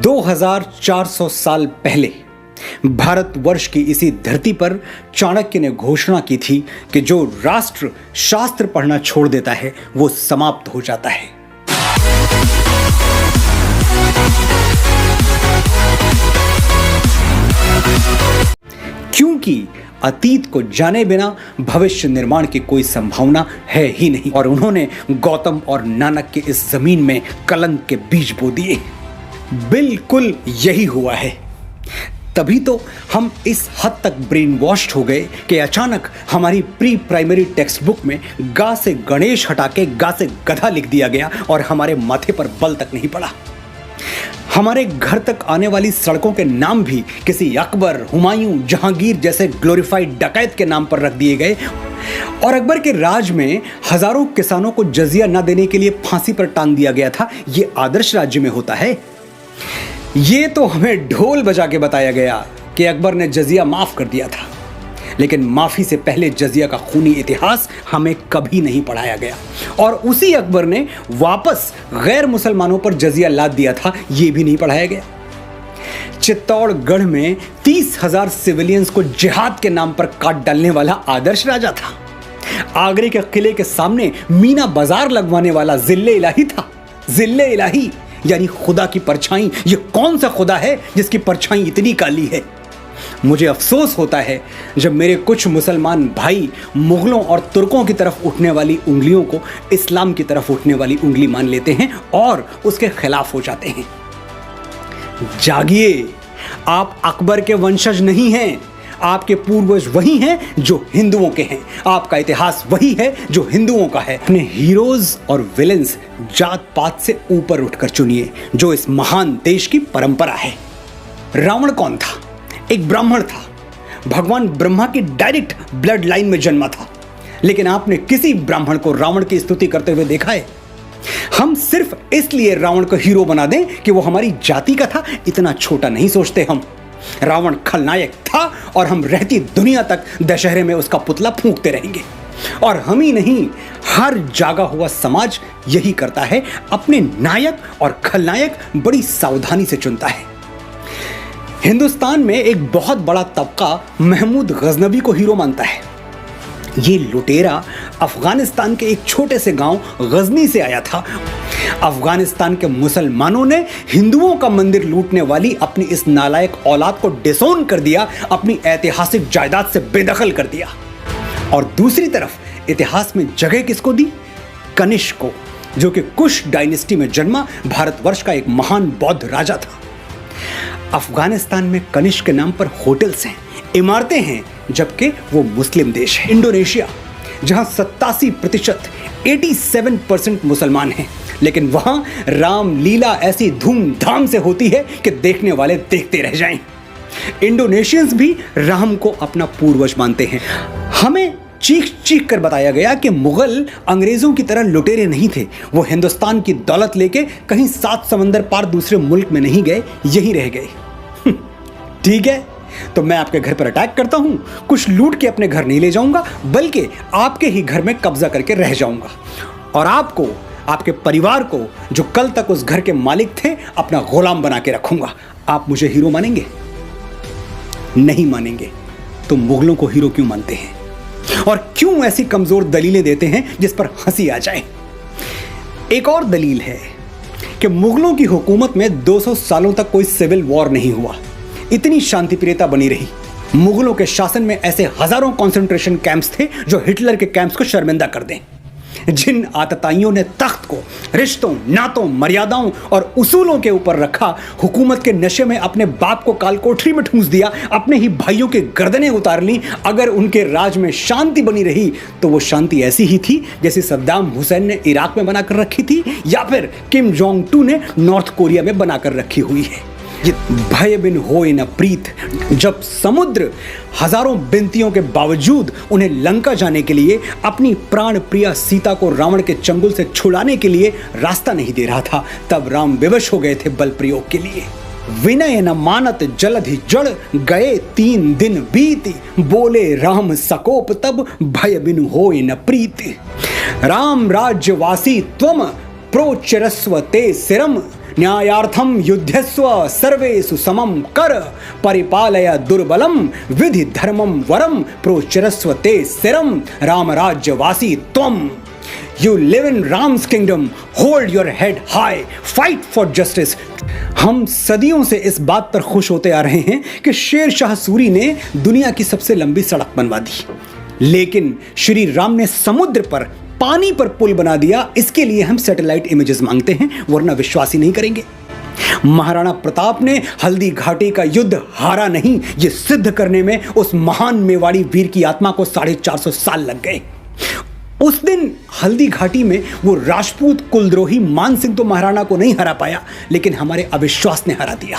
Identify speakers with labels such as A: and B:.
A: 2400 साल पहले भारतवर्ष की इसी धरती पर चाणक्य ने घोषणा की थी कि जो राष्ट्र शास्त्र पढ़ना छोड़ देता है वो समाप्त हो जाता है। क्योंकि अतीत को जाने बिना भविष्य निर्माण की कोई संभावना है ही नहीं, और उन्होंने गौतम और नानक के इस जमीन में कलंक के बीज बो दिए। बिल्कुल यही हुआ है। तभी तो हम इस हद तक ब्रेन वॉश्ड हो गए कि अचानक हमारी प्री प्राइमरी टेक्स्ट बुक में गा से गणेश हटा के गा से गधा लिख दिया गया और हमारे माथे पर बल तक नहीं पड़ा। हमारे घर तक आने वाली सड़कों के नाम भी किसी अकबर, हुमायूं, जहांगीर जैसे ग्लोरीफाइड डकैत के नाम पर रख दिए गए, और अकबर के राज में हजारों किसानों को जजिया न देने के लिए फांसी पर टांग दिया गया था। ये आदर्श राज्य में होता है? ये तो हमें ढोल बजा के बताया गया कि अकबर ने जजिया माफ कर दिया था, लेकिन माफी से पहले जजिया का खूनी इतिहास हमें कभी नहीं पढ़ाया गया, और उसी अकबर ने वापस गैर मुसलमानों पर जजिया लाद दिया था, यह भी नहीं पढ़ाया गया। चित्तौड़गढ़ में 30,000 सिविलियंस को जिहाद के नाम पर काट डालने वाला आदर्श राजा था। आगरे के किले के सामने मीना बाजार लगवाने वाला जिल्ले इलाही था। जिल्ले इलाही यानी खुदा की परछाई। ये कौन सा खुदा है जिसकी परछाई इतनी काली है? मुझे अफसोस होता है जब मेरे कुछ मुसलमान भाई मुगलों और तुर्कों की तरफ उठने वाली उंगलियों को इस्लाम की तरफ उठने वाली उंगली मान लेते हैं और उसके खिलाफ हो जाते हैं। जागिए, आप अकबर के वंशज नहीं हैं। आपके पूर्वज वही हैं जो हिंदुओं के हैं। आपका इतिहास वही है जो हिंदुओं का है। अपने हीरोज और विलेंस जात पात से ऊपर उठकर चुनिए, जो इस महान देश की परंपरा है। रावण कौन था? एक ब्राह्मण था। भगवान ब्रह्मा की डायरेक्ट ब्लड लाइन में जन्मा था, लेकिन आपने किसी ब्राह्मण को रावण की स्तुति करते हुए देखा है? हम सिर्फ इसलिए रावण को हीरो बना दें कि वो हमारी जाति का था, इतना छोटा नहीं सोचते हम। रावण खलनायक था और हम रहती दुनिया तक दशहरे में उसका पुतला फूंकते रहेंगे। और हम ही नहीं, हर जागा हुआ समाज यही करता है, अपने नायक और खलनायक बड़ी सावधानी से चुनता है। हिंदुस्तान में एक बहुत बड़ा तबका महमूद गजनवी को हीरो मानता है। ये लुटेरा अफगानिस्तान के एक छोटे से गांव गजनी से आया था। अफगानिस्तान के मुसलमानों ने हिंदुओं का मंदिर लूटने वाली अपनी इस नालायक औलाद को डिसोन कर दिया, अपनी ऐतिहासिक जायदाद से बेदखल कर दिया। और दूसरी तरफ इतिहास में जगह किसको दी? कनिष्क को, जो कि कुश डायनेस्टी में जन्मा भारतवर्ष का एक महान बौद्ध राजा था। अफगानिस्तान में कनिष्क के नाम पर होटल्स हैं, इमारतें हैं, जबकि वो मुस्लिम देश है। इंडोनेशिया, जहां 87% 87% मुसलमान हैं, लेकिन वहां रामलीला ऐसी धूमधाम से होती है कि देखने वाले देखते रह जाएं। इंडोनेशियंस भी राम को अपना पूर्वज मानते हैं। हमें चीख चीख कर बताया गया कि मुगल अंग्रेजों की तरह लुटेरे नहीं थे। वो हिंदुस्तान की दौलत लेके कहीं 7 समंदर पार दूसरे मुल्क में नहीं गए, यहीं रह गए। ठीक है, तो मैं आपके घर पर अटैक करता हूं, कुछ लूट के अपने घर नहीं ले जाऊंगा, बल्कि आपके ही घर में कब्जा करके रह जाऊंगा, और आपको, आपके परिवार को, जो कल तक उस घर के मालिक थे, अपना गुलाम बना के रखूंगा। आप मुझे हीरो मानेंगे? नहीं मानेंगे। तो मुगलों को हीरो क्यों मानते हैं? और क्यों ऐसी कमजोर दलीलें देते हैं जिस पर हंसी आ जाए? एक और दलील है कि मुगलों की हुकूमत में 200 सालों तक कोई सिविल वॉर नहीं हुआ, इतनी शांतिप्रियता बनी रही। मुगलों के शासन में ऐसे हजारों कंसंट्रेशन कैंप्स थे जो हिटलर के कैंप्स को शर्मिंदा कर दें। जिन आतताइयों ने तख्त को रिश्तों, नातों, मर्यादाओं और उसूलों के ऊपर रखा, हुकूमत के नशे में अपने बाप को काल कोठरी में ठूंस दिया, अपने ही भाइयों के गर्दनें उतार ली। अगर उनके राज में शांति बनी रही तो वो शांति ऐसी ही थी जैसे सद्दाम हुसैन ने इराक में बनाकर रखी थी, या फिर किम जोंग टू ने नॉर्थ कोरिया में बनाकर रखी हुई है। ये भय बिन होए न प्रीत। जब समुद्र हजारों बिनतियों के बावजूद उन्हें लंका जाने के लिए, अपनी प्राण प्रिया सीता को रावण के चंगुल से छुड़ाने के लिए रास्ता नहीं दे रहा था, तब राम विवश हो गए थे बल प्रयोग के लिए। विनय न मानत जलधि जड़, गए 3 दिन बीती, बोले राम सकोप तब, भय बिनु होए न प्रीति। राम राज्यवासी त्वम प्रोचरस्व ते सिरम, न्यायार्थम युध्यस्व सर्वेषु समम कर परिपालय दुर्बलम विधि धर्मम वरम प्रोचरस्व ते स्थिरम रामराज्यवासी त्वम। You live in Ram's kingdom. Hold your head high. Fight for justice. हम सदियों से इस बात पर खुश होते आ रहे हैं कि शेर शाह सूरी ने दुनिया की सबसे लंबी सड़क बनवा दी, लेकिन श्री राम ने समुद्र पर पानी पर पुल बना दिया। इसके लिए हम सैटेलाइट इमेजेस मांगते हैं, वरना विश्वास ही नहीं करेंगे। महाराणा प्रताप ने हल्दी घाटी का युद्ध हारा नहीं, ये सिद्ध करने में उस महान मेवाड़ी वीर की आत्मा को 450 साल लग गए। उस दिन हल्दी घाटी में वो राजपूत कुलद्रोही मान सिंह तो महाराणा को नहीं हरा पाया, लेकिन हमारे अविश्वास ने हरा दिया।